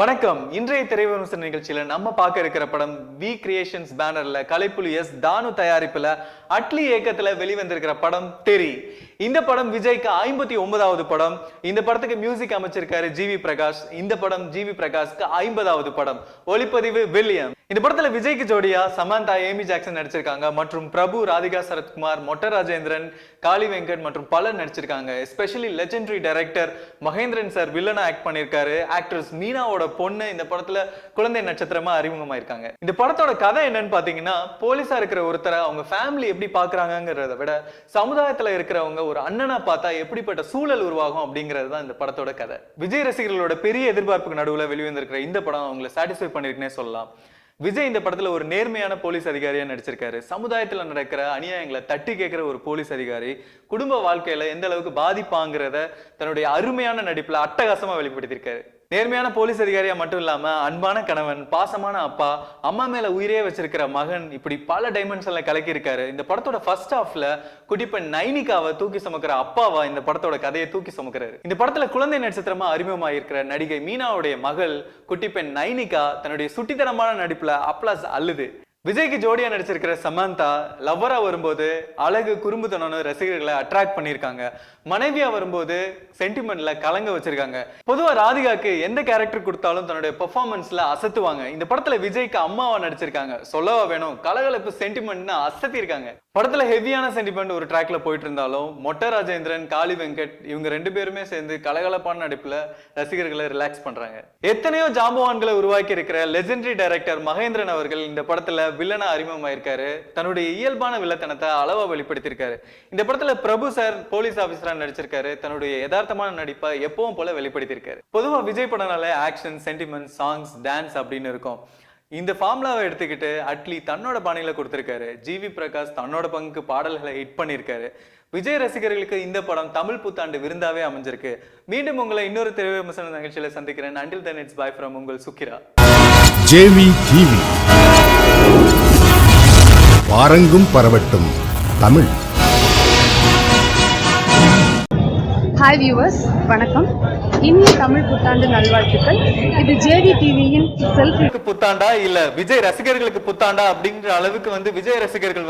வணக்கம். இன்றைய திரைவிமர்சன நிகழ்ச்சியில நம்ம பார்க்க இருக்கிற படம் வி கிரியேஷன்ஸ் பேனர்ல கலைப்புலி எஸ் தானு தயாரிப்புல அட்லி இயக்கத்துல வெளிவந்திருக்கிற படம் தெரி. இந்த படம் விஜய்க்கு 59வது படம். இந்த படத்துக்கு மியூசிக் அமைச்சிருக்காரு ஜிவி பிரகாஷ். இந்த படம் ஜிவி பிரகாஷ்க்கு 50வது படம். ஒளிப்பதிவு வில்லியம். இந்த படத்துல விஜய்க்கு ஜோடியா சமந்தா, ஏமி ஜாக்சன் நடிச்சிருக்காங்க மற்றும் பிரபு, ராதிகா சரத்குமார், மொட்ட ராஜேந்திரன், காளி வெங்கட் மற்றும் பலர் நடிச்சிருக்காங்க. Especially legendary director Mahendran sir வில்லனா ஆக்ட் பண்ணிருக்காரு. ஆக்ட்ரஸ் மீனாவோட பொண்ணு இந்த படத்துல குழந்தை நட்சத்திரமா அறிமுகமாயிருக்காங்க. இந்த படத்தோட கதை என்னன்னு பாத்தீங்கன்னா, போலீஸா இருக்கிற ஒருத்தரை அவங்க ஃபேமிலி எப்படி பாக்குறாங்கிறத விட சமுதாயத்துல இருக்கிறவங்க ஒரு அண்ணனா பார்த்தா எப்படிப்பட்ட சூழல் உருவாகும் அப்படிங்கிறது தான் இந்த படத்தோட கதை. விஜய் ரசிகர்களோட பெரிய எதிர்பார்ப்புக்கு நடுவுல வெளிவந்திருக்கிற இந்த படம் அவங்களை சாட்டிஸ்ஃபை பண்ணிருக்குன்னே சொல்லலாம். விஜய் இந்த படத்துல ஒரு நேர்மையான போலீஸ் அதிகாரியா நடிச்சிருக்காரு. சமுதாயத்துல நடக்கிற அநியாயங்களை தட்டி கேட்கிற ஒரு போலீஸ் அதிகாரி குடும்ப வாழ்க்கையில எந்த அளவுக்கு பாதிப்பாங்கிறத தன்னுடைய அருமையான நடிப்புல அட்டகாசமா வெளிப்படுத்தியிருக்காரு. நேர்மையான போலீஸ் அதிகாரியா மட்டும் இல்லாம அன்பான கணவன், பாசமான அப்பா, அம்மா மேல உயிரே வச்சிருக்கிற மகன், இப்படி பல டைமென்ஷன்ல கலக்கி இருக்காரு. இந்த படத்தோட ஃபர்ஸ்ட் ஹாஃப்ல குட்டிப்பெண் நைனிகாவை தூக்கி சுமக்கிற அப்பாவா இந்த படத்தோட கதையை தூக்கி சுமக்கிறாரு. இந்த படத்துல குழந்தை நட்சத்திரமா அறிமுகமாயிருக்கிற நடிகை மீனாவுடைய மகள் குட்டிப்பெண் நைனிகா தன்னுடைய சுட்டித்தனமான நடிப்புல அப்ளாஸ் அள்ளுது. விஜய்க்கு ஜோடியா நடிச்சிருக்கிற சமந்தா லவ்வரா வரும்போது அழகு, குறும்புத்தனம்னு ரசிகர்களை அட்ராக்ட் பண்ணிருக்காங்க. மனைவியா வரும்போது சென்டிமெண்ட்ல கலங்க வச்சிருக்காங்க. பொதுவா ராதிகாக்கு எந்த கேரக்டர் கொடுத்தாலும் தன்னுடைய பெர்ஃபார்மன்ஸ்ல அசத்துவாங்க. இந்த படத்துல விஜய்க்கு அம்மாவா நடிச்சிருக்காங்க. சொல்லவா வேணும், கலகலப்பு சென்டிமெண்ட்னு அசத்தி இருக்காங்க. படத்துல ஹெவியான சென்டிமெண்ட் ஒரு ட்ராக்ல போயிட்டு இருந்தாலும் மொட்ட ராஜேந்திரன், காளி வெங்கட் இவங்க ரெண்டு பேருமே சேர்ந்து கலகலப்பான நடிப்புல ரசிகர்களை ரிலாக்ஸ் பண்றாங்க. எத்தனையோ ஜாம்பவான்களை உருவாக்கி இருக்கிற லெஜெண்டரி டைரக்டர் மகேந்திரன் அவர்கள் இந்த படத்துல வில்லனா அறிமுகமாயிருக்காரு. தன்னுடைய இயல்பான வில்லத்தனத்தை அளவா வெளிப்படுத்தியிருக்காரு. இந்த படத்துல பிரபு சார் போலீஸ் ஆபீசரா நடிச்சிருக்காரு. தன்னுடைய யதார்த்தமான நடிப்பை எப்பவும் போல வெளிப்படுத்தியிருக்காரு. பொதுவா விஜய் படம்னால ஆக்ஷன், சென்டிமெண்ட், சாங்ஸ், டான்ஸ் அப்படின்னு இருக்கும். இந்த ஃபார்முலாவை எடுத்துக்கிட்டு அட்லி தன்னோட பாணியில கொடுத்திருக்காரு. ஜிவி பிரகாஷ் தன்னோட பங்குக்கு பாடல்களை ஹிட் பண்ணியிருக்காரு. விஜய் ரசிகர்களுக்கு இந்த படம் தமிழ் புத்தாண்டு விருந்தாவே அமைஞ்சிருக்கு. மீண்டும் உங்களை இன்னொரு திரை விமர்சன நிகழ்ச்சியில சந்திக்கிறேன். Until then, it's bye from உங்கள் சுக்கிரா. ஜேவி டிவி பாரங்கும் பரவட்டும் தமிழ். ஹாய் வியூவர்ஸ், வணக்கம். இனிய தமிழ் புத்தாண்டு நல்வாழ்த்துக்கள். இது ஜேவி டிவியின் செல்ஃபி புத்தாண்டா இல்ல விஜய் ரசிகர்களுக்கு புத்தாண்டா அப்படிங்கிற அளவுக்கு விஜய் ரசிகர்கள்